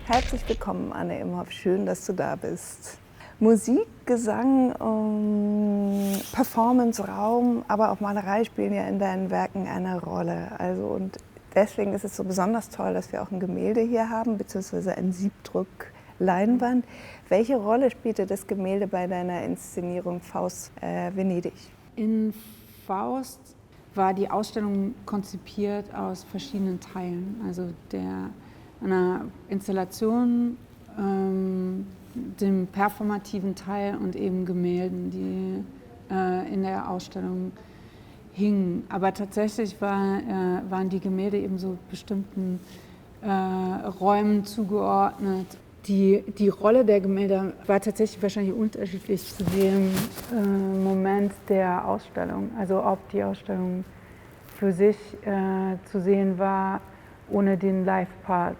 Herzlich willkommen, Anne Imhoff. Schön, dass du da bist. Musik, Gesang, Performance, Raum, aber auch Malerei spielen ja in deinen Werken eine Rolle. Und deswegen ist es so besonders toll, dass wir auch ein Gemälde hier haben, beziehungsweise ein Siebdruck-Leinwand. Welche Rolle spielte das Gemälde bei deiner Inszenierung Faust Venedig? In Faust war die Ausstellung konzipiert aus verschiedenen Teilen, also einer Installation, dem performativen Teil und eben Gemälden, die in der Ausstellung hingen. Aber tatsächlich waren die Gemälde eben so bestimmten Räumen zugeordnet. Die Rolle der Gemälde war tatsächlich wahrscheinlich unterschiedlich zu dem Moment der Ausstellung. Also ob die Ausstellung für sich zu sehen war, ohne den Live-Part,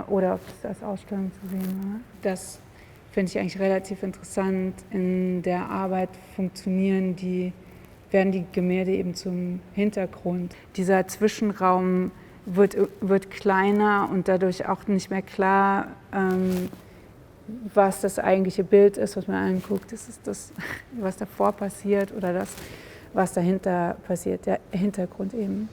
oder ob es als Ausstellung zu sehen war. Das finde ich eigentlich relativ interessant. In der Arbeit werden die Gemälde eben zum Hintergrund. Dieser Zwischenraum wird kleiner und dadurch auch nicht mehr klar, was das eigentliche Bild ist, was man anguckt. Ist es das, was davor passiert, oder das, was dahinter passiert, der Hintergrund eben.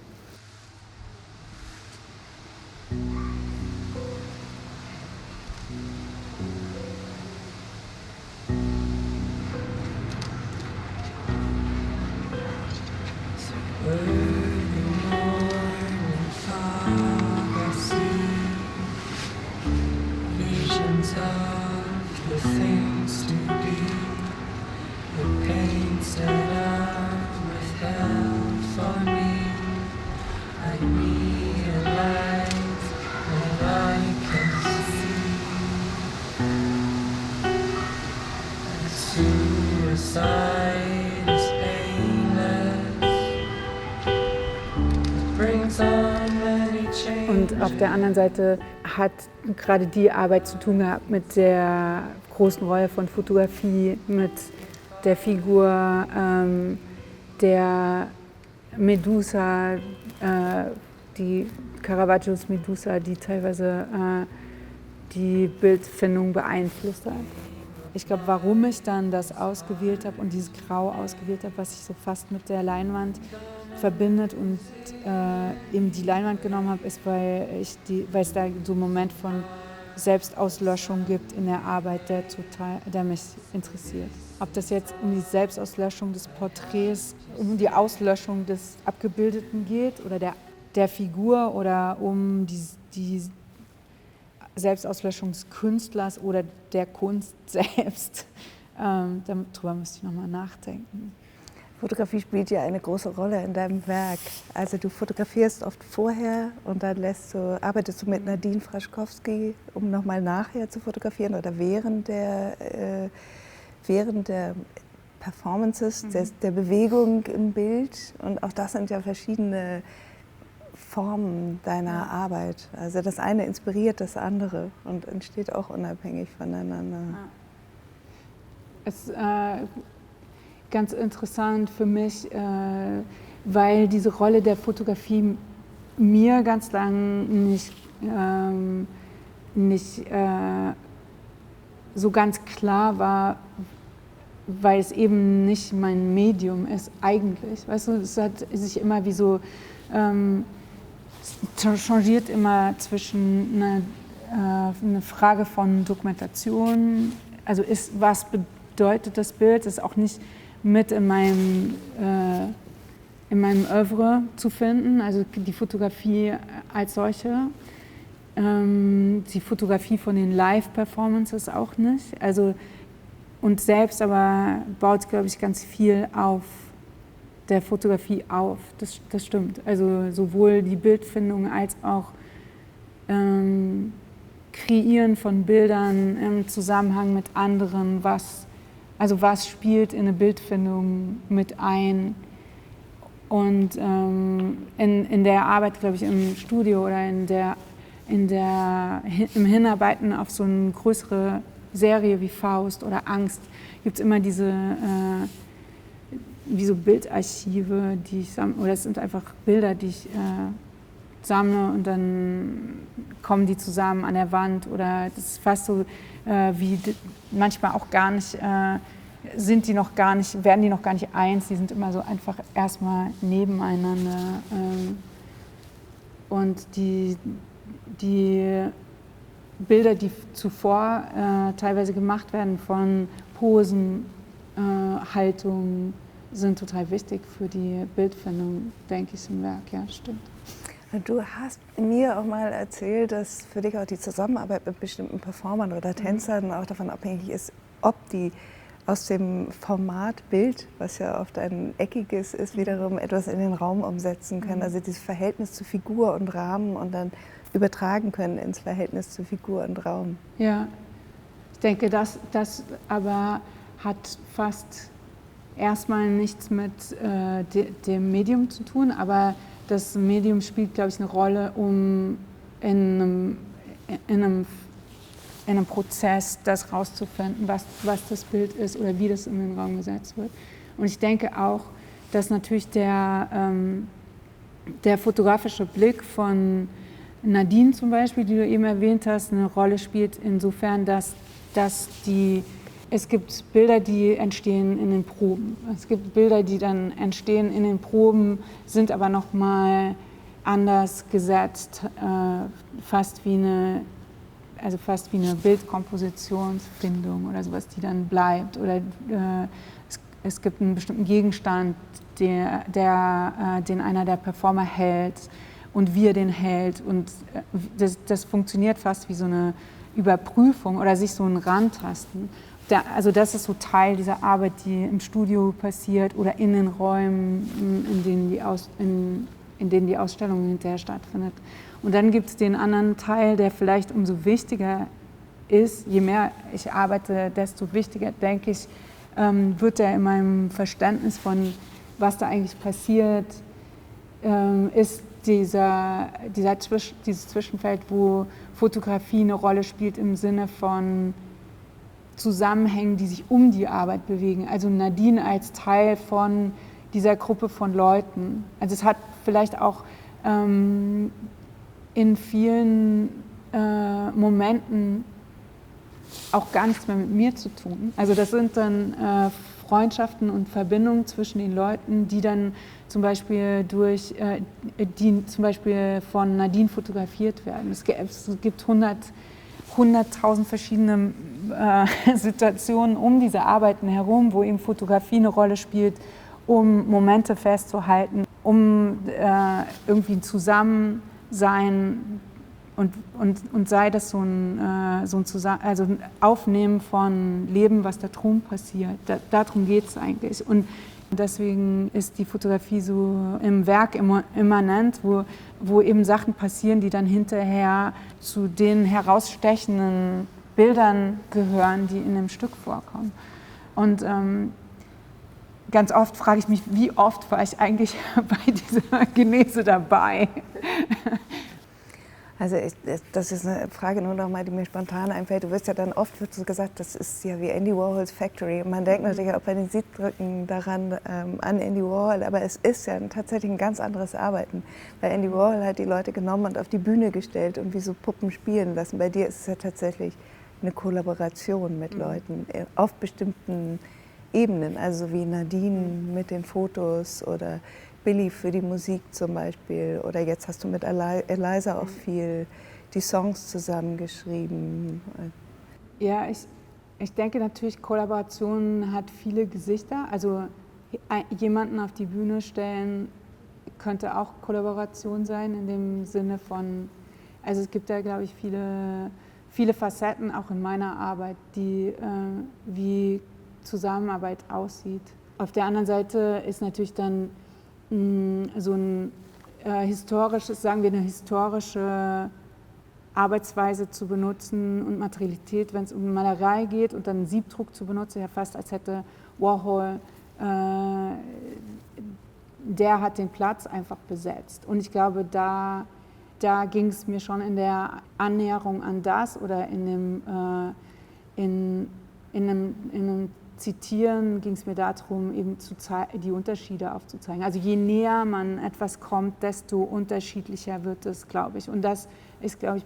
Und auf der anderen Seite hat gerade die Arbeit zu tun gehabt mit der großen Rolle von Fotografie, mit der Figur der Medusa, die Caravaggios Medusa, die teilweise die Bildfindung beeinflusst hat. Ich glaube, warum ich dann das ausgewählt habe und dieses Grau ausgewählt habe, was sich so fast mit der Leinwand verbindet und eben die Leinwand genommen habe, ist, weil es da so einen Moment von Selbstauslöschung gibt in der Arbeit, der mich interessiert. Ob das jetzt um die Selbstauslöschung des Porträts, um die Auslöschung des Abgebildeten geht oder der Figur, oder um die Selbstauslöschung des Künstlers oder der Kunst selbst. Darüber müsste ich nochmal nachdenken. Fotografie spielt ja eine große Rolle in deinem Werk. Also du fotografierst oft vorher und dann arbeitest du mit Nadine Fraschkowski, um nochmal nachher zu fotografieren, oder während der Performances, der Bewegung im Bild. Und auch das sind ja verschiedene Formen deiner Arbeit. Also das eine inspiriert das andere und entsteht auch unabhängig voneinander. Es ist ganz interessant für mich, weil diese Rolle der Fotografie mir ganz lang nicht so ganz klar war, weil es eben nicht mein Medium ist eigentlich. Weißt du, es hat sich immer wie so changiert immer zwischen eine Frage von Dokumentation, also was bedeutet das Bild, ist auch nicht mit in meinem Oeuvre zu finden, also die Fotografie als solche, die Fotografie von den Live-Performances auch nicht, also und selbst aber baut, glaube ich, ganz viel auf der Fotografie auf, das stimmt. Also sowohl die Bildfindung als auch Kreieren von Bildern im Zusammenhang mit anderen, was spielt in eine Bildfindung mit ein. Und in der Arbeit, glaube ich, im Studio oder im Hinarbeiten auf so eine größere Serie wie Faust oder Angst, gibt es immer diese wie so Bildarchive, oder es sind einfach Bilder, die ich sammle und dann kommen die zusammen an der Wand oder das ist fast so wie manchmal auch gar nicht, werden die noch gar nicht eins, die sind immer so einfach erstmal nebeneinander. Und die Bilder, die zuvor teilweise gemacht werden von Posen, Haltung, sind total wichtig für die Bildfindung, denke ich, im Werk. Ja, stimmt. Du hast mir auch mal erzählt, dass für dich auch die Zusammenarbeit mit bestimmten Performern oder Tänzern auch davon abhängig ist, ob die aus dem Format Bild, was ja oft ein eckiges ist, wiederum etwas in den Raum umsetzen können. Also dieses Verhältnis zu Figur und Rahmen und dann übertragen können ins Verhältnis zu Figur und Raum. Ja, ich denke, das aber hat fast erstmal nichts mit dem Medium zu tun, aber das Medium spielt, glaube ich, eine Rolle, um in einem Prozess das rauszufinden, was das Bild ist oder wie das in den Raum gesetzt wird. Und ich denke auch, dass natürlich der fotografische Blick von Nadine zum Beispiel, die du eben erwähnt hast, eine Rolle spielt insofern, dass es gibt Bilder, die entstehen in den Proben. Es gibt Bilder, die dann entstehen in den Proben, sind aber nochmal anders gesetzt, fast wie eine Bildkompositionsfindung oder sowas, die dann bleibt. Oder es gibt einen bestimmten Gegenstand, den einer der Performer hält und wie er den hält. Und das funktioniert fast wie so eine Überprüfung oder sich so ein Rantasten. Also das ist so Teil dieser Arbeit, die im Studio passiert oder in den Räumen, in denen die Ausstellung hinterher stattfindet. Und dann gibt es den anderen Teil, der vielleicht umso wichtiger ist. Je mehr ich arbeite, desto wichtiger, denke ich, wird er in meinem Verständnis von, was da eigentlich passiert, ist dieses Zwischenfeld, wo Fotografie eine Rolle spielt im Sinne von Zusammenhängen, die sich um die Arbeit bewegen. Also Nadine als Teil von dieser Gruppe von Leuten. Also es hat vielleicht auch in vielen Momenten auch gar nichts mehr mit mir zu tun. Also das sind dann Freundschaften und Verbindungen zwischen den Leuten, die dann zum Beispiel von Nadine fotografiert werden. Es gibt 100.000 verschiedene Situationen um diese Arbeiten herum, wo eben Fotografie eine Rolle spielt, um Momente festzuhalten, um irgendwie ein Zusammensein und sei das so ein Aufnehmen von Leben, was da drum passiert. Darum geht es eigentlich. Und deswegen ist die Fotografie so im Werk immanent, wo eben Sachen passieren, die dann hinterher zu den herausstechenden Bildern gehören, die in dem Stück vorkommen. Und ganz oft frage ich mich, wie oft war ich eigentlich bei dieser Genese dabei? Also das ist eine Frage nur noch mal, die mir spontan einfällt. Du wirst ja dann oft wird so gesagt, das ist ja wie Andy Warhols Factory. Und man denkt natürlich auch bei den Siebdrücken daran an Andy Warhol, aber es ist ja tatsächlich ein ganz anderes Arbeiten. Weil Andy Warhol hat die Leute genommen und auf die Bühne gestellt und wie so Puppen spielen lassen. Bei dir ist es ja tatsächlich eine Kollaboration mit Leuten auf bestimmten Ebenen, also wie Nadine mit den Fotos oder Billy für die Musik zum Beispiel, oder jetzt hast du mit Eliza auch viel die Songs zusammengeschrieben. Ja, ich denke natürlich, Kollaboration hat viele Gesichter. Also jemanden auf die Bühne stellen könnte auch Kollaboration sein, in dem Sinne von, also es gibt da, glaube ich, viele Facetten auch in meiner Arbeit, wie Zusammenarbeit aussieht. Auf der anderen Seite ist natürlich dann so ein historisches, sagen wir eine historische Arbeitsweise zu benutzen und Materialität, wenn es um Malerei geht und dann einen Siebdruck zu benutzen, ja fast als hätte Warhol, der hat den Platz einfach besetzt. Und ich glaube, da ging es mir schon in der Annäherung an das oder in einem Zitieren ging es mir darum, eben die Unterschiede aufzuzeigen. Also je näher man etwas kommt, desto unterschiedlicher wird es, glaube ich. Und das ist, glaube ich,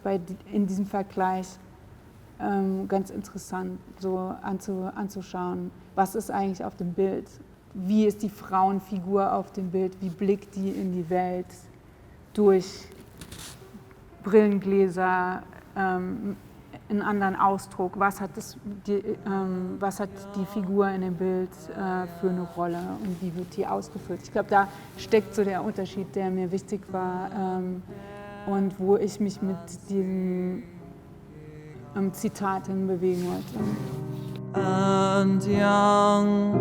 in diesem Vergleich ganz interessant, so anzuschauen, was ist eigentlich auf dem Bild, wie ist die Frauenfigur auf dem Bild, wie blickt die in die Welt durch Brillengläser, einen anderen Ausdruck, was hat die Figur in dem Bild für eine Rolle und wie wird die ausgeführt. Ich glaube, da steckt so der Unterschied, der mir wichtig war und wo ich mich mit diesem Zitat hinbewegen wollte. And young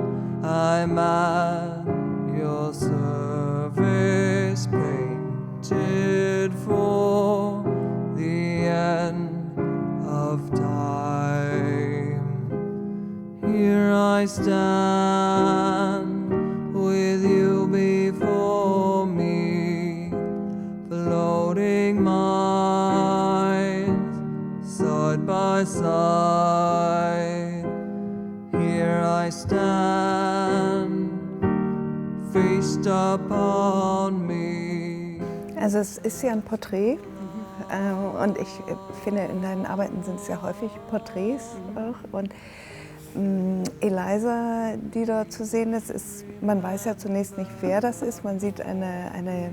I'm at your service, painted for the end of time. Here I stand with you before me, floating minds side by side. Here I stand, feast upon me. Also es ist ja ein Porträt. Und ich finde, in deinen Arbeiten sind es ja häufig Porträts auch. Und Eliza, die dort zu sehen ist, man weiß ja zunächst nicht, wer das ist. Man sieht eine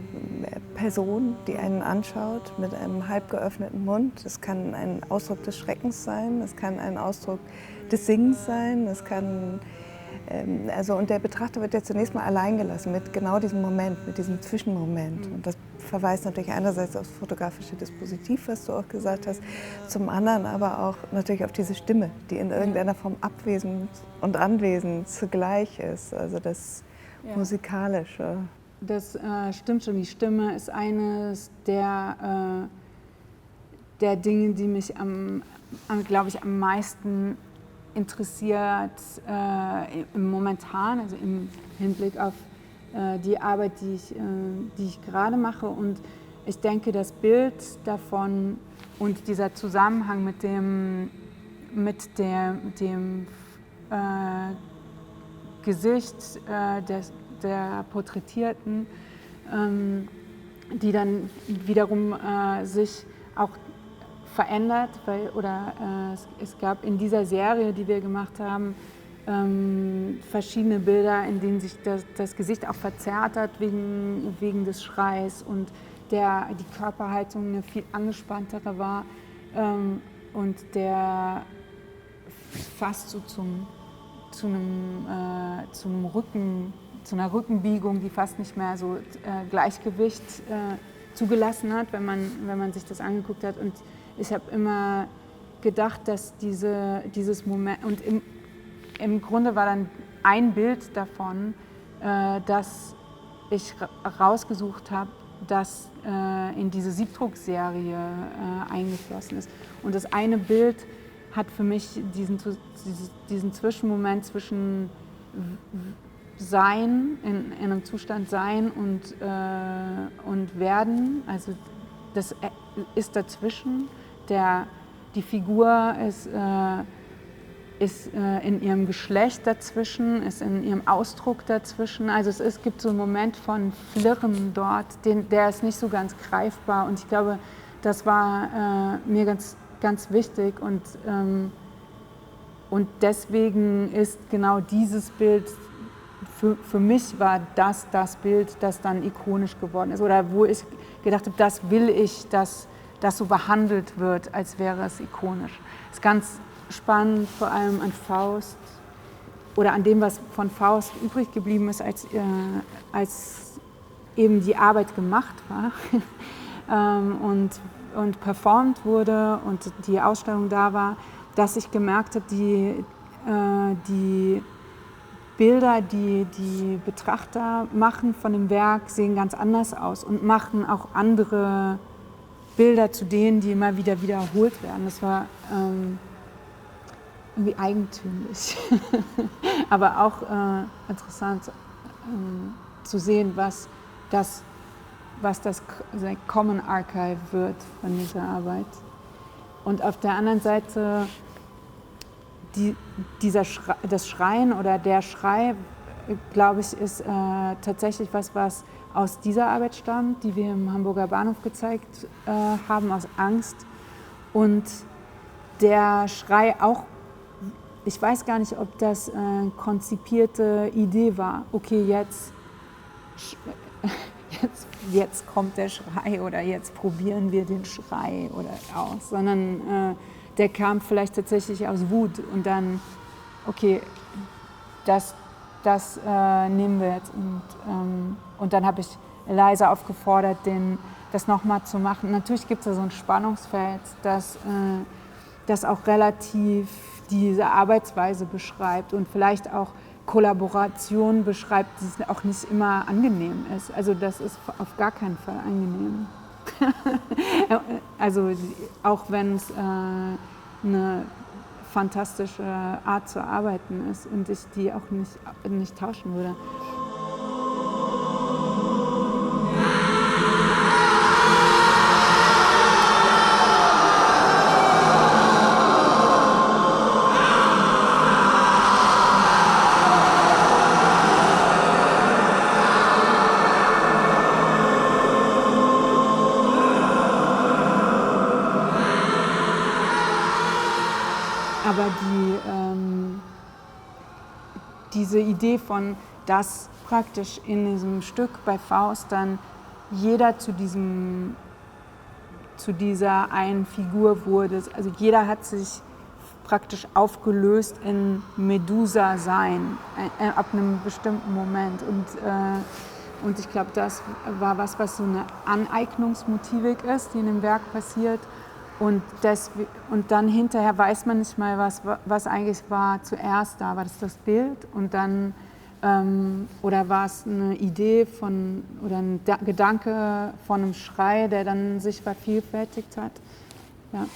Person, die einen anschaut mit einem halb geöffneten Mund. Es kann ein Ausdruck des Schreckens sein, es kann ein Ausdruck des Singens sein, es kann... und der Betrachter wird ja zunächst mal allein gelassen mit genau diesem Moment, mit diesem Zwischenmoment. Und das verweist natürlich einerseits aufs fotografische Dispositiv, was du auch gesagt hast, zum anderen aber auch natürlich auf diese Stimme, die in irgendeiner Form abwesend und anwesend zugleich ist, also das Musikalische. Das stimmt schon, die Stimme ist eines der Dinge, die mich glaube ich, am meisten interessiert momentan, also im Hinblick auf die Arbeit, die ich gerade mache. Und ich denke, das Bild davon und dieser Zusammenhang mit dem Gesicht der Porträtierten, die dann wiederum sich auch verändert, es gab in dieser Serie, die wir gemacht haben, verschiedene Bilder, in denen sich das Gesicht auch verzerrt hat wegen des Schreis und die Körperhaltung eine viel angespanntere war und der fast so zu einer Rückenbiegung, die fast nicht mehr so Gleichgewicht zugelassen hat, wenn man sich das angeguckt hat. Und ich habe immer gedacht, dass dieses Moment, und im Grunde war dann ein Bild davon, das ich rausgesucht habe, das in diese Siebdruckserie eingeflossen ist. Und das eine Bild hat für mich diesen Zwischenmoment zwischen Sein, in einem Zustand Sein und Werden, also das ist dazwischen, die Figur ist in ihrem Geschlecht dazwischen, ist in ihrem Ausdruck dazwischen. Also es gibt so einen Moment von Flirren dort, der ist nicht so ganz greifbar. Und ich glaube, das war mir ganz, ganz wichtig. Und deswegen ist genau dieses Bild, für mich war das Bild, das dann ikonisch geworden ist. Oder wo ich gedacht habe, das will ich, dass das so behandelt wird, als wäre es ikonisch. Das ist ganz spannend, vor allem an Faust oder an dem, was von Faust übrig geblieben ist, als eben die Arbeit gemacht war und performt wurde und die Ausstellung da war, dass ich gemerkt habe, die Bilder, die die Betrachter machen von dem Werk, sehen ganz anders aus und machen auch andere Bilder zu denen, die immer wieder wiederholt werden. Das war irgendwie eigentümlich, aber auch interessant zu sehen, was das Common Archive wird von dieser Arbeit. Und auf der anderen Seite das Schreien oder der Schrei, glaube ich, ist tatsächlich was aus dieser Arbeit stammt, die wir im Hamburger Bahnhof gezeigt haben, aus Angst. Und der Schrei auch, ich weiß gar nicht, ob das eine konzipierte Idee war. Okay, jetzt kommt der Schrei oder jetzt probieren wir den Schrei oder aus, sondern der kam vielleicht tatsächlich aus Wut und dann, okay, das nehmen wir jetzt. Und dann habe ich Eliza aufgefordert, das nochmal zu machen. Natürlich gibt es da so ein Spannungsfeld, das auch relativ diese Arbeitsweise beschreibt und vielleicht auch Kollaboration beschreibt, die auch nicht immer angenehm ist. Also das ist auf gar keinen Fall angenehm. Also auch wenn es eine fantastische Art zu arbeiten ist und ich die auch nicht tauschen würde. Aber diese Idee von, dass praktisch in diesem Stück bei Faust dann jeder zu dieser einen Figur wurde. Also jeder hat sich praktisch aufgelöst in Medusa-Sein ab einem bestimmten Moment. Und ich glaube, das war was so eine Aneignungsmotivik ist, die in dem Werk passiert. Und dann hinterher weiß man nicht mal, was eigentlich war zuerst da. War das Bild und dann, oder war es eine Idee oder ein Gedanke von einem Schrei, der dann sich vervielfältigt hat? Ja.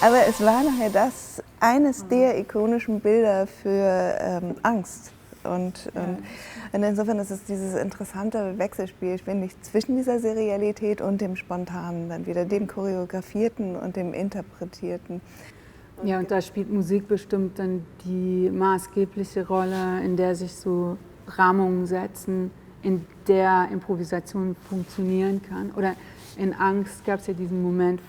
Aber es war nachher eines der ikonischen Bilder für Angst. Und insofern ist es dieses interessante Wechselspiel, finde ich, zwischen dieser Serialität und dem Spontanen, dann wieder dem Choreografierten und dem Interpretierten. Ja, und da spielt Musik bestimmt dann die maßgebliche Rolle, in der sich so Rahmungen setzen, in der Improvisation funktionieren kann. Oder in Angst gab es ja diesen Moment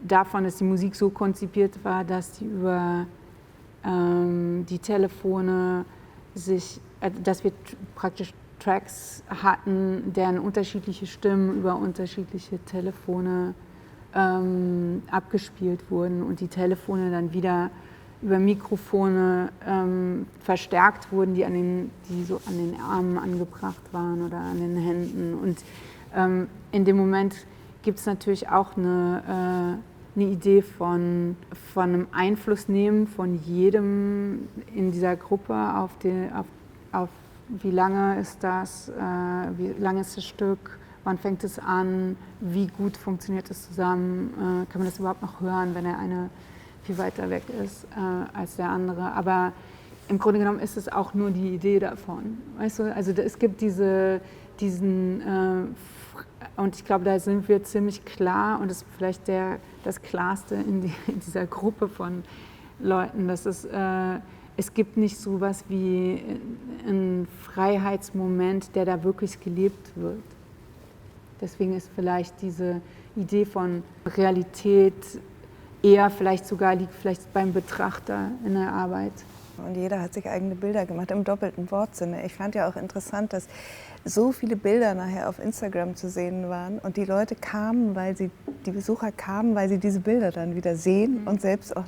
davon, dass die Musik so konzipiert war, dass die über die Telefone dass wir praktisch Tracks hatten, deren unterschiedliche Stimmen über unterschiedliche Telefone abgespielt wurden und die Telefone dann wieder über Mikrofone verstärkt wurden, die so an den Armen angebracht waren oder an den Händen. Und in dem Moment gibt es natürlich auch eine Idee von einem Einflussnehmen von jedem in dieser Gruppe auf wie lange ist das, wie lange ist das Stück, wann fängt es an, wie gut funktioniert es zusammen, kann man das überhaupt noch hören, wenn der eine viel weiter weg ist als der andere. Aber im Grunde genommen ist es auch nur die Idee davon. Weißt du? Also es gibt und ich glaube, da sind wir ziemlich klar und das ist vielleicht das Klarste in dieser Gruppe von Leuten, dass es gibt nicht so was wie einen Freiheitsmoment, der da wirklich gelebt wird. Deswegen ist vielleicht diese Idee von Realität eher liegt vielleicht beim Betrachter in der Arbeit. Und jeder hat sich eigene Bilder gemacht, im doppelten Wortsinne. Ich fand ja auch interessant, dass so viele Bilder nachher auf Instagram zu sehen waren und die Besucher kamen, weil sie diese Bilder dann wieder sehen und selbst auch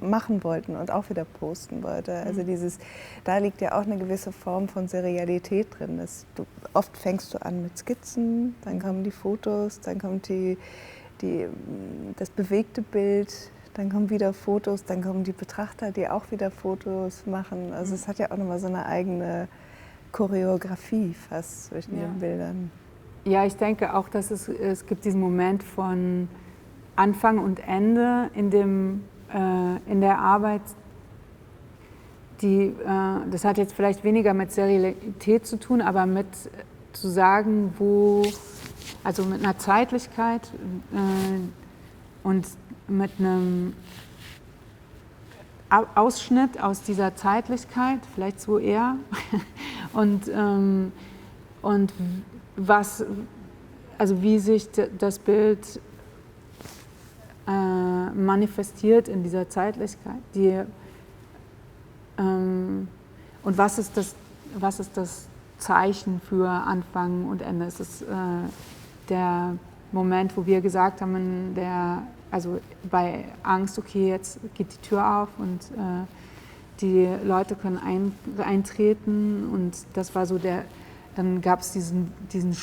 machen wollten und auch wieder posten wollten. Also da liegt ja auch eine gewisse Form von Serialität drin. Oft fängst du an mit Skizzen, dann kommen die Fotos, dann kommt die das bewegte Bild, dann kommen wieder Fotos, dann kommen die Betrachter, die auch wieder Fotos machen. Also es hat ja auch nochmal so eine eigene Choreografie fast zwischen den Bildern. Ja, ich denke auch, dass es gibt diesen Moment von Anfang und Ende in der Arbeit. Das hat jetzt vielleicht weniger mit Serialität zu tun, aber mit zu sagen, also mit einer Zeitlichkeit und mit einem Ausschnitt aus dieser Zeitlichkeit, vielleicht so eher, und also wie sich das Bild manifestiert in dieser Zeitlichkeit, und was ist das Zeichen für Anfang und Ende? Es ist der Moment, wo wir gesagt haben, also bei Angst, okay, jetzt geht die Tür auf und die Leute können eintreten, und das war so dann gab es dieses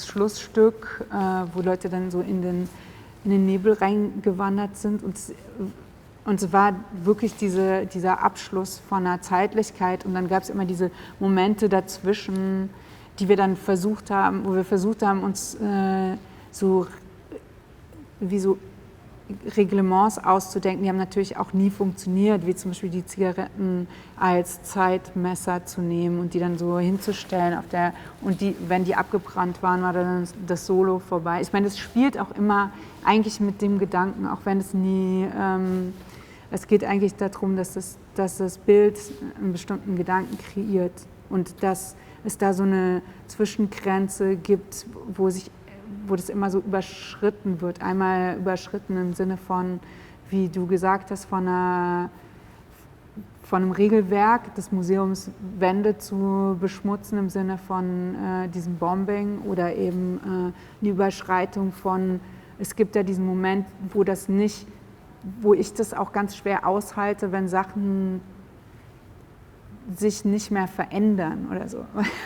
Schlussstück, wo Leute dann so in den Nebel reingewandert sind, und es war wirklich dieser Abschluss von einer Zeitlichkeit, und dann gab es immer diese Momente dazwischen, wo wir versucht haben, uns so Reglements auszudenken. Die haben natürlich auch nie funktioniert, wie zum Beispiel die Zigaretten als Zeitmesser zu nehmen und die dann so hinzustellen und wenn die abgebrannt waren, war dann das Solo vorbei. Ich meine, das spielt auch immer eigentlich mit dem Gedanken, auch wenn es nie, es geht eigentlich darum, dass das Bild einen bestimmten Gedanken kreiert und dass es da so eine Zwischengrenze gibt, wo das immer so überschritten wird. Einmal überschritten im Sinne von, wie du gesagt hast, von einem Regelwerk des Museums Wände zu beschmutzen im Sinne von diesem Bombing, oder eben eine Überschreitung von, es gibt ja diesen Moment, wo ich das auch ganz schwer aushalte, wenn Sachen sich nicht mehr verändern oder so.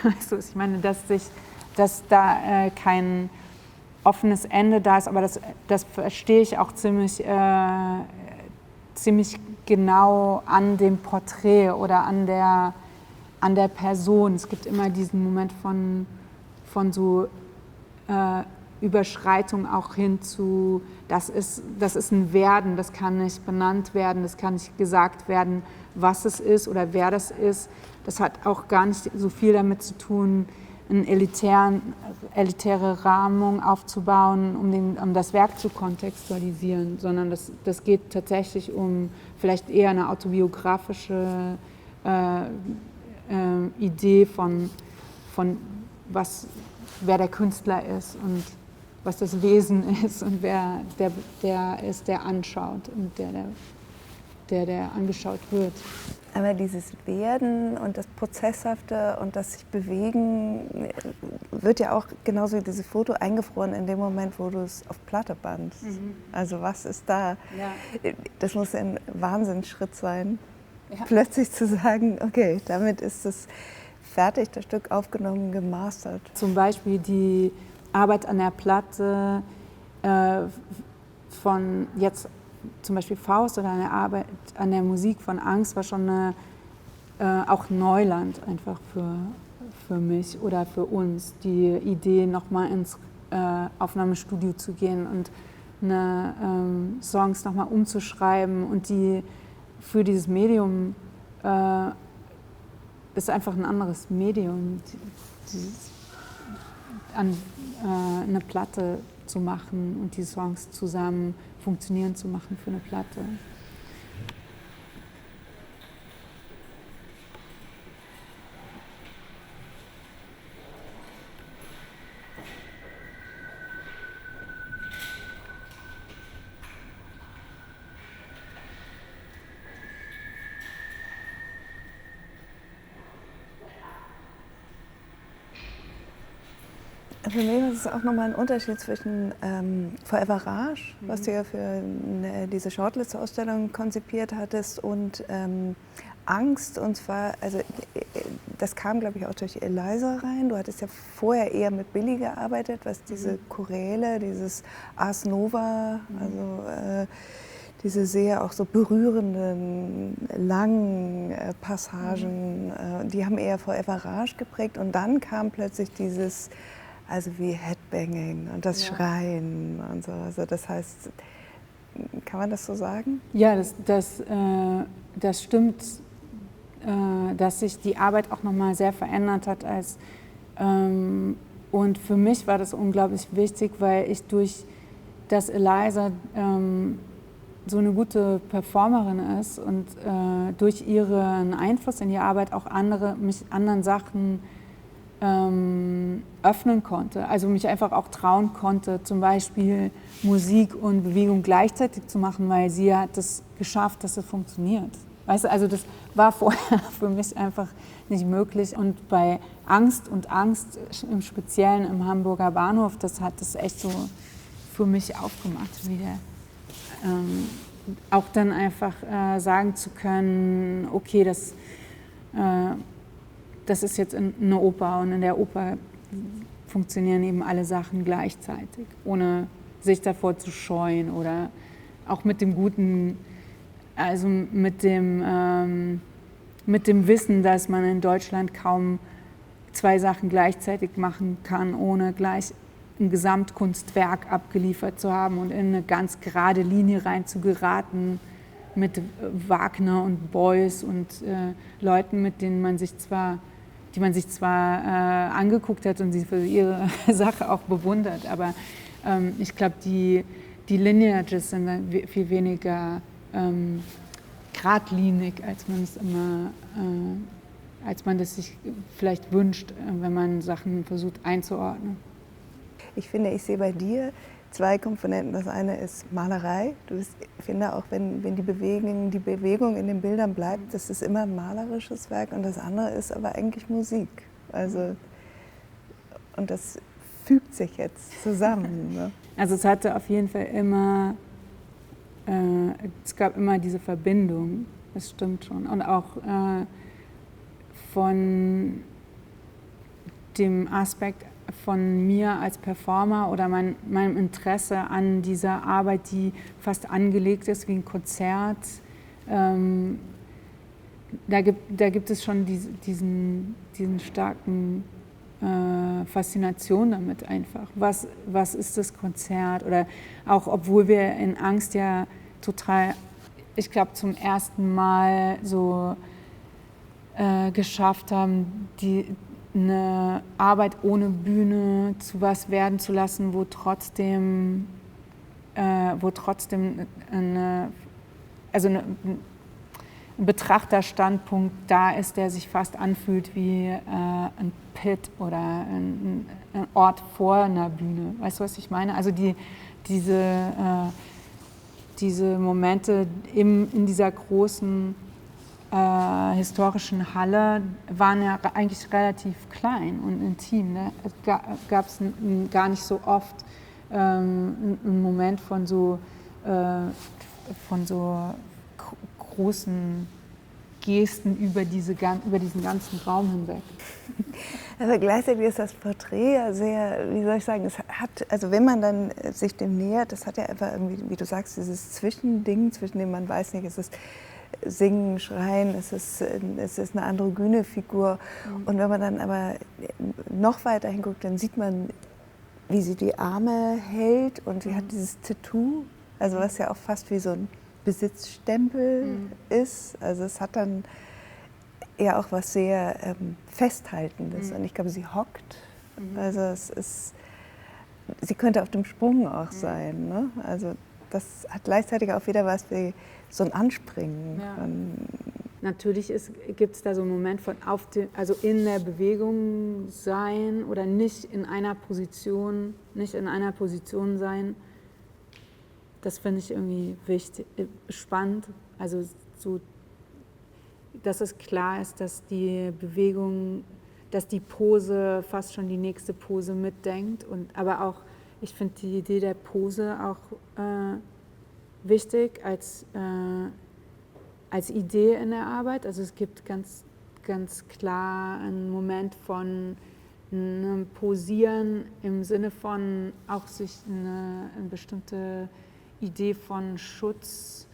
Weißt du, ich meine, dass da kein offenes Ende da ist, aber das verstehe ich auch ziemlich genau an dem Porträt oder an der Person. Es gibt immer diesen Moment von so Überschreitung auch hin zu, das ist ein Werden, das kann nicht benannt werden, das kann nicht gesagt werden, was es ist oder wer das ist. Das hat auch gar nicht so viel damit zu tun, eine elitäre Rahmung aufzubauen, um das Werk zu kontextualisieren, sondern das geht tatsächlich um vielleicht eher eine autobiografische Idee von wer der Künstler ist und was das Wesen ist und wer der ist, der anschaut und der angeschaut wird. Aber dieses Werden und das Prozesshafte und das sich bewegen wird ja auch genauso wie dieses Foto eingefroren in dem Moment, wo du es auf Platte bandst. Mhm. Also was ist da? Ja. Das muss ein Wahnsinnsschritt sein, ja. Plötzlich zu sagen, okay, damit ist es fertig, das Stück aufgenommen, gemastert. Zum Beispiel die Arbeit an der Platte von jetzt zum Beispiel Faust oder eine Arbeit an der Musik von Angst war schon auch Neuland einfach für mich oder für uns. Die Idee, nochmal ins Aufnahmestudio zu gehen und Songs nochmal umzuschreiben und die für dieses Medium ist einfach ein anderes Medium, eine Platte zu machen und die Songs zusammen funktionieren zu machen für eine Platte. Für mich ist es auch nochmal ein Unterschied zwischen Forever Rage, was du ja für diese Shortlist-Ausstellung konzipiert hattest, und Angst, und zwar, also das kam, glaube ich, auch durch Eliza rein. Du hattest ja vorher eher mit Billy gearbeitet, was diese Choräle, dieses Ars Nova, also diese sehr auch so berührenden, langen Passagen, die haben eher Forever Rage geprägt. Und dann kam plötzlich dieses, also wie Headbanging und das Schreien und so. Also das heißt, kann man das so sagen? Ja, das stimmt, dass sich die Arbeit auch nochmal sehr verändert hat. Und für mich war das unglaublich wichtig, weil ich durch das Eliza so eine gute Performerin ist und durch ihren Einfluss in die Arbeit auch mich anderen Sachen öffnen konnte, also mich einfach auch trauen konnte, zum Beispiel Musik und Bewegung gleichzeitig zu machen, weil sie hat es geschafft, dass es funktioniert. Weißt du, also das war vorher für mich einfach nicht möglich. Und bei Angst im Speziellen im Hamburger Bahnhof, das hat das echt so für mich aufgemacht wieder. Auch dann einfach sagen zu können, okay, das ist jetzt eine Oper und in der Oper funktionieren eben alle Sachen gleichzeitig, ohne sich davor zu scheuen oder auch mit dem Guten, also mit dem Wissen, dass man in Deutschland kaum zwei Sachen gleichzeitig machen kann, ohne gleich ein Gesamtkunstwerk abgeliefert zu haben und in eine ganz gerade Linie rein zu geraten mit Wagner und Beuys und Leuten, mit denen die man sich zwar angeguckt hat und sie für ihre Sache auch bewundert, aber ich glaube, die Lineages sind viel weniger geradlinig, als man das sich vielleicht wünscht, wenn man Sachen versucht einzuordnen. Ich finde, ich sehe bei dir zwei Komponenten. Das eine ist Malerei. Ich finde auch, wenn die Bewegung in den Bildern bleibt, das ist immer ein malerisches Werk. Und das andere ist aber eigentlich Musik. Also, und das fügt sich jetzt zusammen. Ne? Also es hatte auf jeden Fall es gab immer diese Verbindung, das stimmt schon. Und auch von dem Aspekt von mir als Performer oder meinem Interesse an dieser Arbeit, die fast angelegt ist wie ein Konzert. Da gibt es schon diesen starken Faszination damit einfach. Was ist das Konzert? Oder auch, obwohl wir in Angst ja total, ich glaube, zum ersten Mal so geschafft haben, eine Arbeit ohne Bühne zu was werden zu lassen, wo trotzdem ein Betrachterstandpunkt da ist, der sich fast anfühlt wie ein Pit oder ein Ort vor einer Bühne. Weißt du, was ich meine? Also diese Momente in dieser großen historischen Halle waren ja eigentlich relativ klein und intim. Ne? Es gab es gar nicht so oft einen Moment von so großen Gesten über diesen ganzen Raum hinweg. Aber gleichzeitig ist das Porträt ja sehr, wie soll ich sagen, es hat, also wenn man dann sich dem nähert, das hat ja einfach irgendwie, wie du sagst, dieses Zwischending, zwischen dem man weiß nicht, es ist Singen, Schreien, es ist eine androgyne Figur. Und wenn man dann aber noch weiter hinguckt, dann sieht man, wie sie die Arme hält und sie hat dieses Tattoo, also was ja auch fast wie so ein Besitzstempel ist. Also es hat dann eher auch was sehr Festhaltendes. Und ich glaube, sie hockt. Also sie könnte auf dem Sprung auch sein. Ne? Also das hat gleichzeitig auch wieder was wie so ein Anspringen. Ja. Natürlich gibt es da so einen Moment von also in der Bewegung sein oder nicht in einer Position sein. Das finde ich irgendwie wichtig, spannend. Also so, dass es klar ist, dass die Bewegung, dass die Pose fast schon die nächste Pose mitdenkt. Aber auch, ich finde die Idee der Pose auch wichtig als Idee in der Arbeit. Also es gibt ganz, ganz klar einen Moment von einem Posieren im Sinne von auch sich eine bestimmte Idee von Schutz,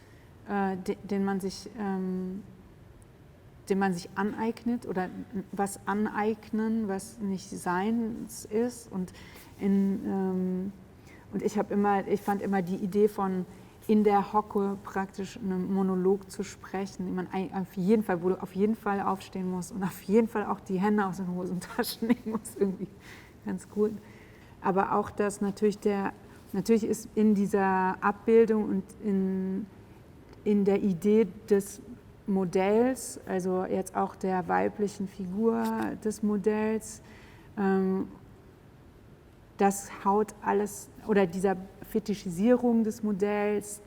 den man sich aneignet oder was aneignen, was nicht Seins ist. Und ich fand immer die Idee von in der Hocke praktisch einen Monolog zu sprechen, den man auf jeden Fall, wo du auf jeden Fall aufstehen musst und auf jeden Fall auch die Hände aus den Hosentaschen nehmen musst, irgendwie ganz gut. Aber auch, dass natürlich ist in dieser Abbildung und in der Idee des Modells, also jetzt auch der weiblichen Figur des Modells, das haut alles, oder dieser Fetischisierung des Modells,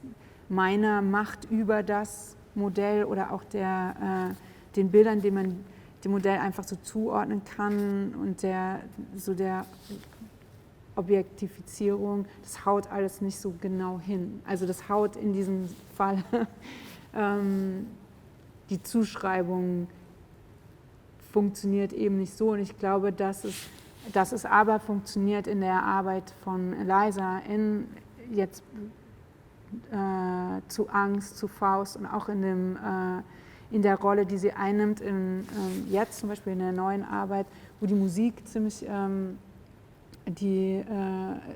meiner Macht über das Modell oder auch den Bildern, die man dem Modell einfach so zuordnen kann und der Objektifizierung, das haut alles nicht so genau hin. Also das haut in diesem Fall die Zuschreibung funktioniert eben nicht so, und ich glaube, dass es aber funktioniert in der Arbeit von Eliza, jetzt zu Angst, zu Faust und auch in der Rolle, die sie einnimmt, jetzt zum Beispiel in der neuen Arbeit, wo die Musik ziemlich, die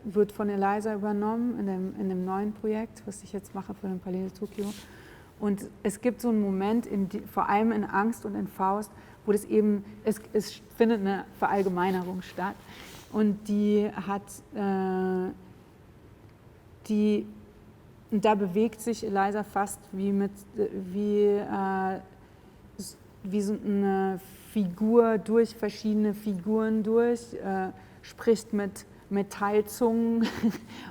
wird von Eliza übernommen in dem neuen Projekt, was ich jetzt mache für den Palais de Tokio. Und es gibt so einen Moment, vor allem in Angst und in Faust, wo das eben, es findet eine Verallgemeinerung statt. Und und da bewegt sich Eliza fast wie so eine Figur durch verschiedene Figuren durch, spricht mit Metallzungen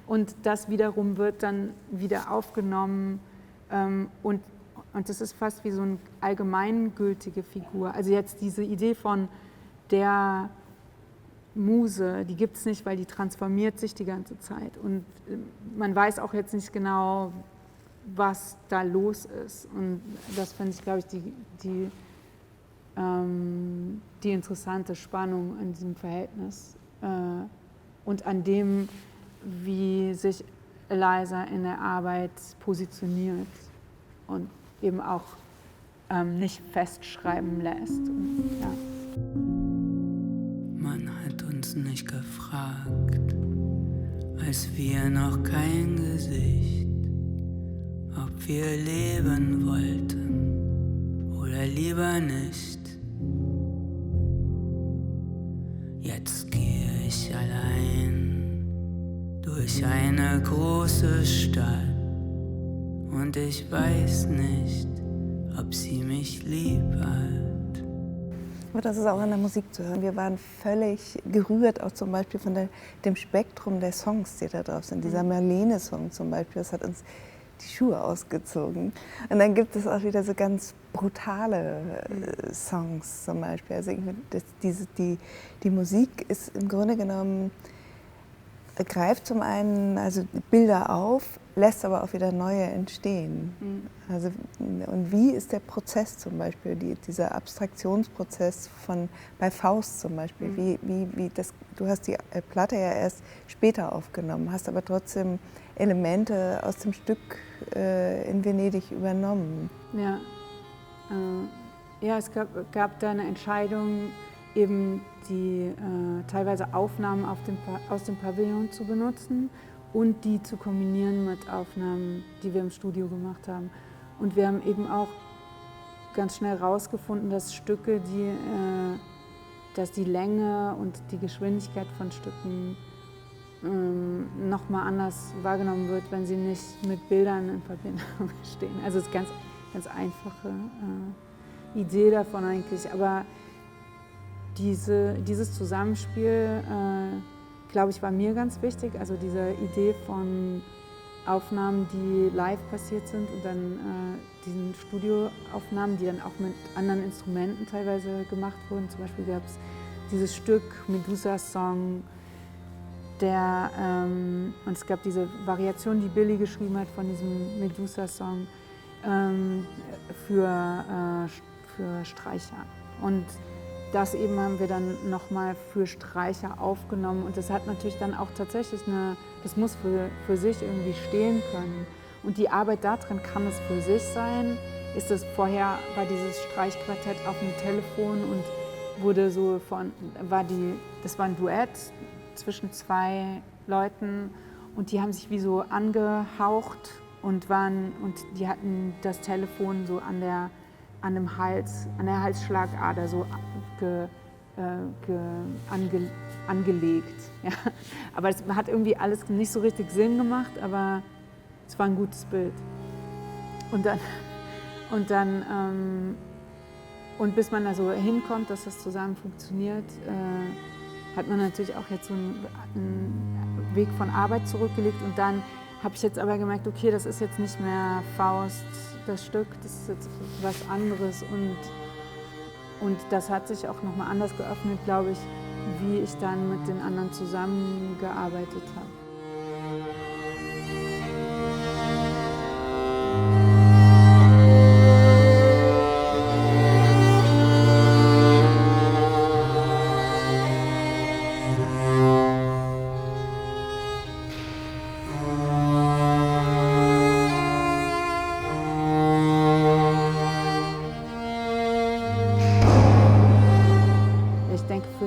und das wiederum wird dann wieder aufgenommen. Und das ist fast wie so eine allgemeingültige Figur. Also jetzt diese Idee von der Muse, die gibt es nicht, weil die transformiert sich die ganze Zeit. Und man weiß auch jetzt nicht genau, was da los ist. Und das finde ich, glaube ich, die interessante Spannung an diesem Verhältnis und an dem, wie sich Eliza in der Arbeit positioniert und eben auch nicht festschreiben lässt. Und, ja. Man hat uns nicht gefragt, als wir noch kein Gesicht, ob wir leben wollten oder lieber nicht. Jetzt gehe ich allein durch eine große Stadt und ich weiß nicht, ob sie mich lieb hat. Aber das ist auch in der Musik zu hören. Wir waren völlig gerührt, auch zum Beispiel von dem Spektrum der Songs, die da drauf sind. Dieser Marlene-Song zum Beispiel, das hat uns die Schuhe ausgezogen. Und dann gibt es auch wieder so ganz brutale Songs zum Beispiel. Also die Musik ist im Grunde genommen, greift zum einen also Bilder auf, lässt aber auch wieder neue entstehen. Also, und wie ist der Prozess zum Beispiel, dieser Abstraktionsprozess bei Faust zum Beispiel? Du hast die Platte ja erst später aufgenommen, hast aber trotzdem Elemente aus dem Stück in Venedig übernommen. Ja, es gab da eine Entscheidung, eben die teilweise Aufnahmen aus dem Pavillon zu benutzen und die zu kombinieren mit Aufnahmen, die wir im Studio gemacht haben. Und wir haben eben auch ganz schnell herausgefunden, dass Stücke, dass die Länge und die Geschwindigkeit von Stücken nochmal anders wahrgenommen wird, wenn sie nicht mit Bildern in Verbindung stehen. Also es ist eine ganz einfache Idee davon eigentlich, aber dieses Zusammenspiel, glaube ich, war mir ganz wichtig. Also diese Idee von Aufnahmen, die live passiert sind und dann diesen Studioaufnahmen, die dann auch mit anderen Instrumenten teilweise gemacht wurden. Zum Beispiel gab es dieses Stück Medusa-Song, und es gab diese Variation, die Billy geschrieben hat von diesem Medusa-Song, für Streicher. Und das eben haben wir dann nochmal für Streicher aufgenommen. Und das hat natürlich dann auch tatsächlich das muss für sich irgendwie stehen können. Und die Arbeit darin, kann es für sich sein? Vorher war dieses Streichquartett auf dem Telefon und wurde so das war ein Duett zwischen zwei Leuten und die haben sich wie so angehaucht und die hatten das Telefon so an der Halsschlagader so angelegt. Ja. Aber es hat irgendwie alles nicht so richtig Sinn gemacht, aber es war ein gutes Bild. Und bis man da so hinkommt, dass das zusammen funktioniert, hat man natürlich auch jetzt so einen Weg von Arbeit zurückgelegt. Und dann habe ich jetzt aber gemerkt, okay, das ist jetzt nicht mehr Faust, das Stück, das ist jetzt was anderes. Und das hat sich auch nochmal anders geöffnet, glaube ich, wie ich dann mit den anderen zusammengearbeitet habe.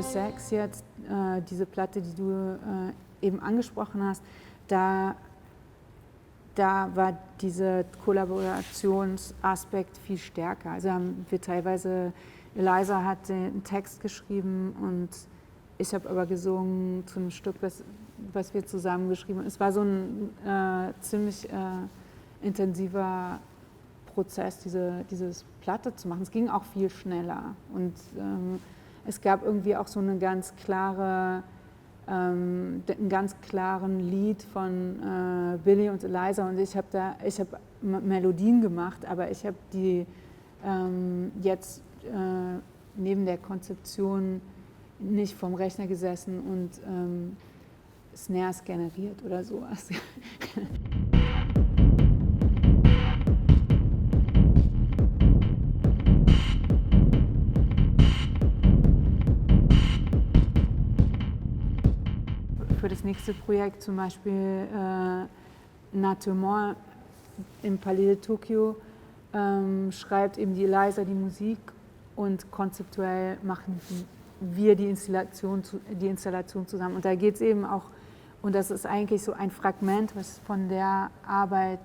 Sex jetzt, diese Platte, die du eben angesprochen hast, da war dieser Kollaborationsaspekt viel stärker. Also haben wir teilweise, Eliza hat einen Text geschrieben und ich habe aber gesungen zu einem Stück, was wir zusammen geschrieben haben. Es war so ein ziemlich intensiver Prozess, diese Platte zu machen. Es ging auch viel schneller und es gab irgendwie auch so einen ganz klaren Lied von Billy und Eliza und ich habe Melodien gemacht, aber ich habe die jetzt neben der Konzeption nicht vom Rechner gesessen und Snares generiert oder sowas. Für das nächste Projekt zum Beispiel Natement im Palais de Tokyo schreibt eben die Eliza die Musik und konzeptuell machen wir die Installation zusammen. Und da geht es eben auch, und das ist eigentlich so ein Fragment, was von der Arbeit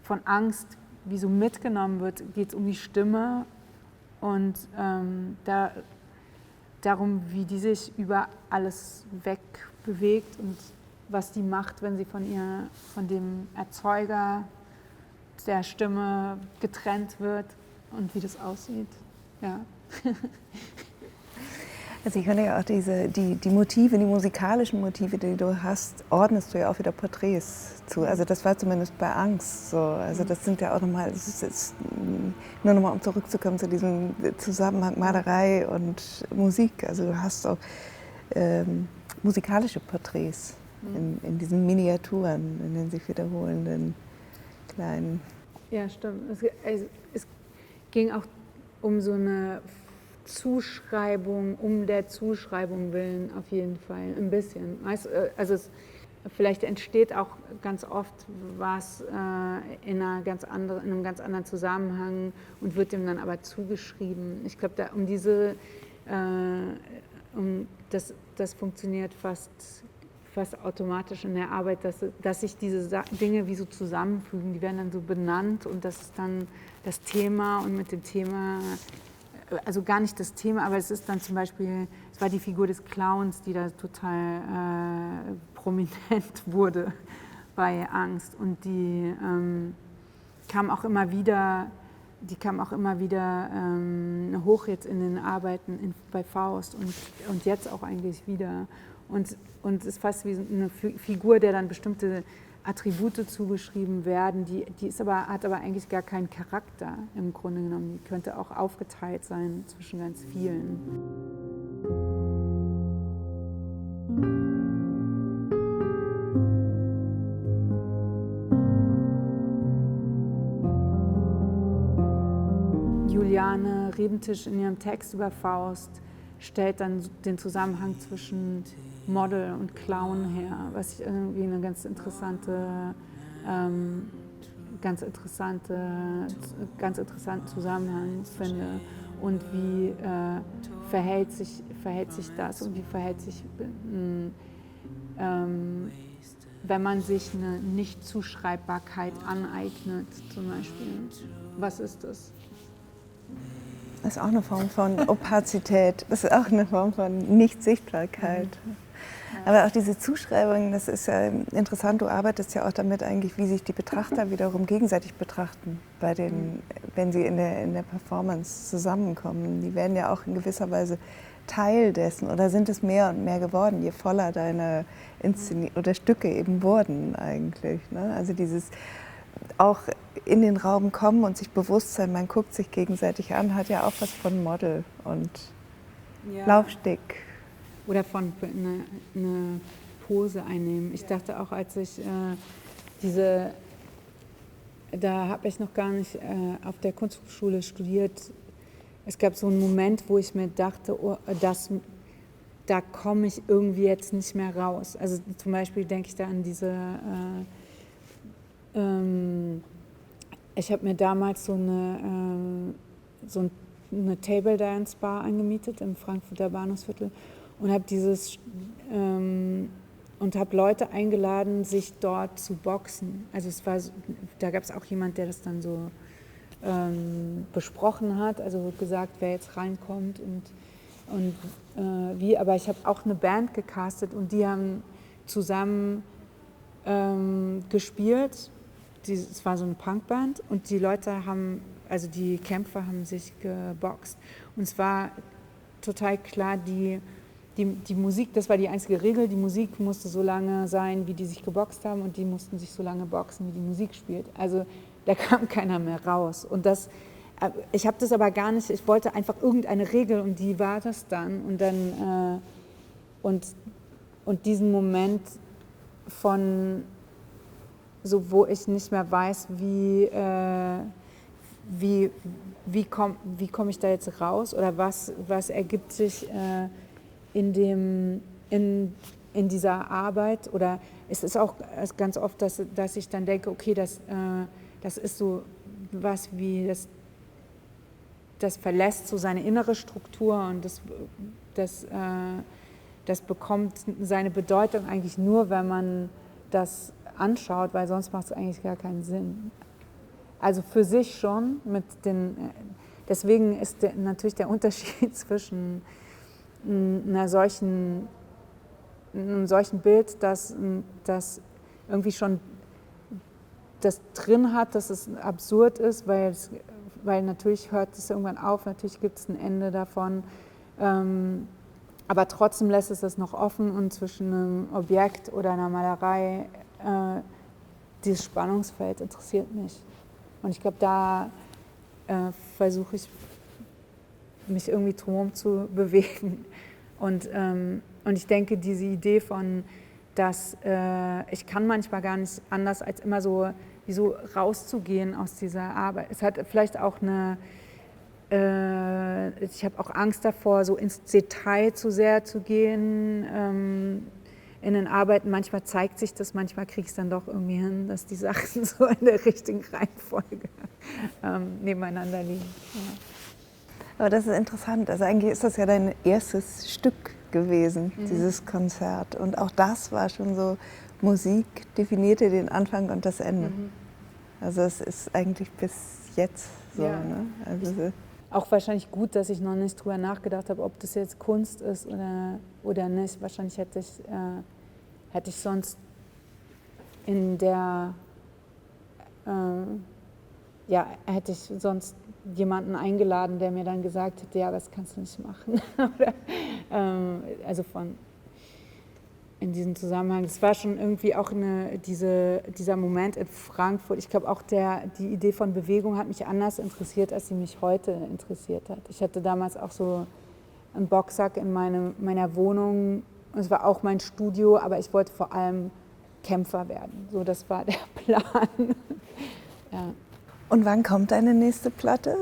von Angst wie so mitgenommen wird, geht es um die Stimme und darum, wie die sich über alles wegbewegt und was die macht, wenn sie von dem Erzeuger der Stimme getrennt wird und wie das aussieht. Ja. Also ich finde ja auch die Motive, die musikalischen Motive, die du hast, ordnest du ja auch wieder Porträts zu. Also das war zumindest bei Angst so. Also das sind ja auch nochmal, das ist jetzt nur nochmal, um zurückzukommen zu diesem Zusammenhang Malerei und Musik. Also du hast auch musikalische Porträts in diesen Miniaturen, in den sich wiederholenden kleinen. Ja, stimmt. Es ging auch um so eine Zuschreibung, um der Zuschreibung willen auf jeden Fall, ein bisschen. Also vielleicht entsteht auch ganz oft was in einem ganz anderen Zusammenhang und wird dem dann aber zugeschrieben. Ich glaube, das funktioniert fast automatisch in der Arbeit, dass sich diese Dinge wie so zusammenfügen. Die werden dann so benannt und das ist dann das Thema und mit dem Thema, also gar nicht das Thema, aber es ist dann zum Beispiel, es war die Figur des Clowns, die da total prominent wurde bei Angst und die kam auch immer wieder hoch jetzt in den Arbeiten bei Faust und jetzt auch eigentlich wieder. Und es ist fast wie eine Figur, der dann bestimmte Attribute zugeschrieben werden, die hat aber eigentlich gar keinen Charakter im Grunde genommen. Die könnte auch aufgeteilt sein zwischen ganz vielen. Anne Rebentisch in ihrem Text über Faust stellt dann den Zusammenhang zwischen Model und Clown her, was ich irgendwie eine ganz interessanten Zusammenhang finde. Und wie verhält sich das und wie verhält sich, wenn man sich eine Nicht-Zuschreibbarkeit aneignet, zum Beispiel. Was ist das? Das ist auch eine Form von Opazität, das ist auch eine Form von Nicht-Sichtbarkeit. Aber auch diese Zuschreibung, das ist ja interessant, du arbeitest ja auch damit eigentlich, wie sich die Betrachter wiederum gegenseitig betrachten, wenn sie in der Performance zusammenkommen. Die werden ja auch in gewisser Weise Teil dessen oder sind es mehr und mehr geworden, je voller deine oder Stücke eben wurden eigentlich. Ne? Also dieses auch in den Raum kommen und sich bewusst sein, man guckt sich gegenseitig an, hat ja auch was von Model und Laufsteg. Oder von eine Pose einnehmen. Ich dachte auch, als ich da habe ich noch gar nicht auf der Kunsthochschule studiert, es gab so einen Moment, wo ich mir dachte, oh, da komme ich irgendwie jetzt nicht mehr raus. Also zum Beispiel denke ich da an ich habe mir damals so eine Table Dance Bar angemietet im Frankfurter Bahnhofsviertel und habe habe Leute eingeladen, sich dort zu boxen. Also da gab es auch jemand, der das dann so besprochen hat, also gesagt, wer jetzt reinkommt und wie. Aber ich habe auch eine Band gecastet und die haben zusammen gespielt. Es war so eine Punkband und die die Kämpfer haben sich geboxt. Und es war total klar, die Musik, das war die einzige Regel, die Musik musste so lange sein, wie die sich geboxt haben und die mussten sich so lange boxen, wie die Musik spielt. Also da kam keiner mehr raus. Und ich habe das aber gar nicht, ich wollte einfach irgendeine Regel und die war das dann. Und dann und diesen Moment von so, wo ich nicht mehr weiß, wie komm ich da jetzt raus oder was ergibt sich in dieser Arbeit, oder es ist auch ganz oft, dass ich dann denke, okay, das ist so was wie, das verlässt so seine innere Struktur und das bekommt seine Bedeutung eigentlich nur, wenn man das anschaut, weil sonst macht es eigentlich gar keinen Sinn. Also für sich schon, deswegen ist natürlich der Unterschied zwischen einem solchen Bild, das irgendwie schon das drin hat, dass es absurd ist, weil natürlich hört es irgendwann auf, natürlich gibt es ein Ende davon, aber trotzdem lässt es das noch offen und zwischen einem Objekt oder einer Malerei, dieses Spannungsfeld interessiert mich. Und ich glaube, da versuche ich, mich irgendwie drumherum zu bewegen. Und ich denke, diese Idee von, dass ich kann manchmal gar nicht anders, als immer so rauszugehen aus dieser Arbeit. Es hat vielleicht auch ich habe auch Angst davor, so ins Detail zu sehr zu gehen in den Arbeiten. Manchmal zeigt sich das, manchmal kriege ich es dann doch irgendwie hin, dass die Sachen so in der richtigen Reihenfolge nebeneinander liegen. Ja. Aber das ist interessant. Also eigentlich ist das ja dein erstes Stück gewesen, dieses Konzert. Und auch das war schon so, Musik definierte den Anfang und das Ende. Also es ist eigentlich bis jetzt so. Ja. Ne? Also auch wahrscheinlich gut, dass ich noch nicht drüber nachgedacht habe, ob das jetzt Kunst ist oder nicht. Wahrscheinlich hätte ich sonst hätte ich sonst jemanden eingeladen, der mir dann gesagt hätte, ja, das kannst du nicht machen. In diesem Zusammenhang. Das war schon irgendwie auch dieser Moment in Frankfurt. Ich glaube auch die Idee von Bewegung hat mich anders interessiert, als sie mich heute interessiert hat. Ich hatte damals auch so einen Boxsack in meiner Wohnung. Es war auch mein Studio, aber ich wollte vor allem Kämpfer werden. So, das war der Plan. Ja. Und wann kommt deine nächste Platte?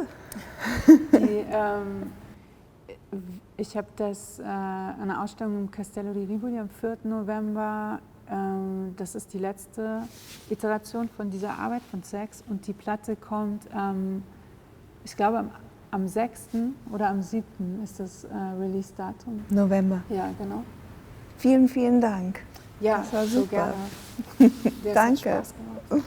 Ich habe eine Ausstellung im Castello di Rivoli am 4. November. Das ist die letzte Iteration von dieser Arbeit von Sex und die Platte kommt, ich glaube, am 6. oder am 7. ist das Release-Datum. November. Ja, genau. Vielen, vielen Dank. Ja, das war so super. gerne. Danke. Spaß gemacht.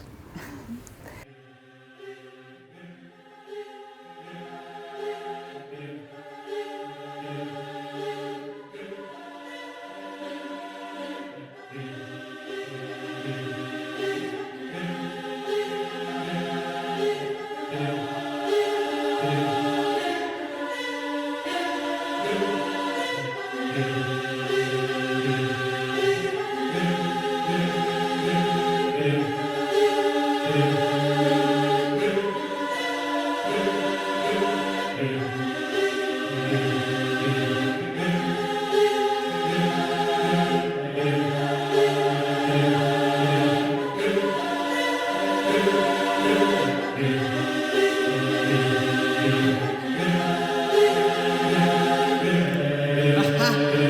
Aha.